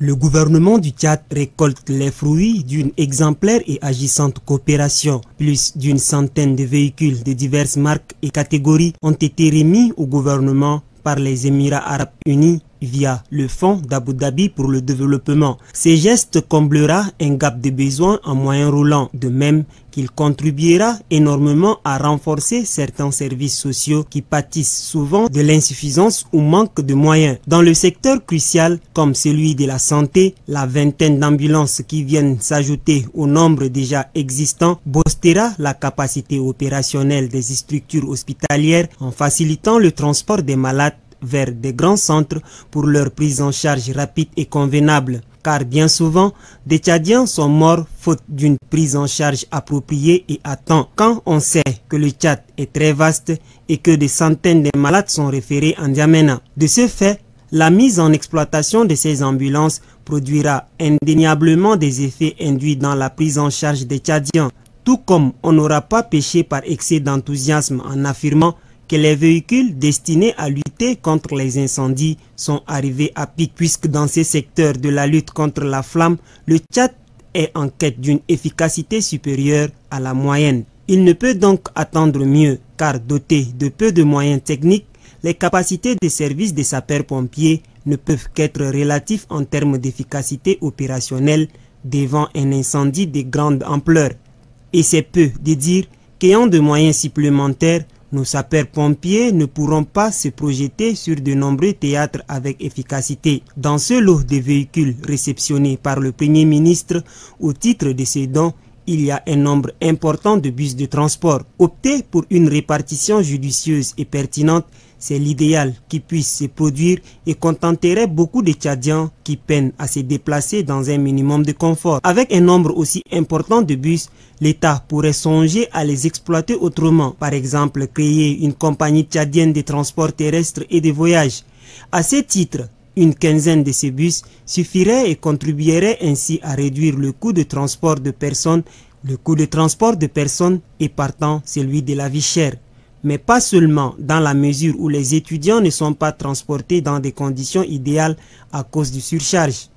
Le gouvernement du Tchad récolte les fruits d'une exemplaire et agissante coopération. Plus d'une centaine de véhicules de diverses marques et catégories ont été remis au gouvernement par les Émirats arabes unis via le Fonds d'Abu Dhabi pour le développement. Ces gestes comblera un gap de besoins en moyen roulant, de même qu'il contribuera énormément à renforcer certains services sociaux qui pâtissent souvent de l'insuffisance ou manque de moyens. Dans le secteur crucial comme celui de la santé, la vingtaine d'ambulances qui viennent s'ajouter au nombre déjà existant boostera la capacité opérationnelle des structures hospitalières en facilitant le transport des malades vers des grands centres pour leur prise en charge rapide et convenable. Car bien souvent, des Tchadiens sont morts faute d'une prise en charge appropriée et à temps. Quand on sait que le Tchad est très vaste et que des centaines de malades sont référés en N'Djamena. De ce fait, la mise en exploitation de ces ambulances produira indéniablement des effets induits dans la prise en charge des Tchadiens. Tout comme on n'aura pas péché par excès d'enthousiasme en affirmant que les véhicules destinés à lutter contre les incendies sont arrivés à pic, puisque dans ces secteurs de la lutte contre la flamme, le Tchad est en quête d'une efficacité supérieure à la moyenne. Il ne peut donc attendre mieux, car doté de peu de moyens techniques, les capacités de service des sapeurs-pompiers ne peuvent qu'être relatives en termes d'efficacité opérationnelle devant un incendie de grande ampleur. Et c'est peu de dire qu'ayant de moyens supplémentaires, nos sapeurs-pompiers ne pourront pas se projeter sur de nombreux théâtres avec efficacité. Dans ce lot de véhicules réceptionnés par le Premier ministre au titre de ces dons, il y a un nombre important de bus de transport. Opter pour une répartition judicieuse et pertinente, c'est l'idéal qui puisse se produire et contenterait beaucoup de Tchadiens qui peinent à se déplacer dans un minimum de confort. Avec un nombre aussi important de bus, l'État pourrait songer à les exploiter autrement. Par exemple, créer une compagnie tchadienne de transport terrestre et de voyage. À ce titre, une quinzaine de ces bus suffirait et contribuerait ainsi à réduire le coût de transport de personnes. Le coût de transport de personnes est partant celui de la vie chère. Mais pas seulement dans la mesure où les étudiants ne sont pas transportés dans des conditions idéales à cause du surcharge.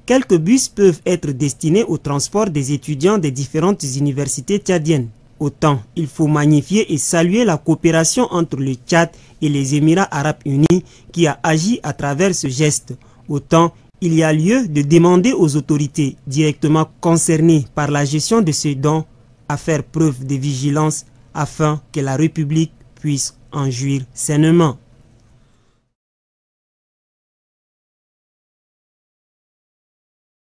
Quelques bus peuvent être destinés au transport des étudiants des différentes universités tchadiennes. Autant il faut magnifier et saluer la coopération entre le Tchad et les Émirats arabes unis qui a agi à travers ce geste. Autant il y a lieu de demander aux autorités directement concernées par la gestion de ces dons à faire preuve de vigilance afin que la République puisse en jouir sainement.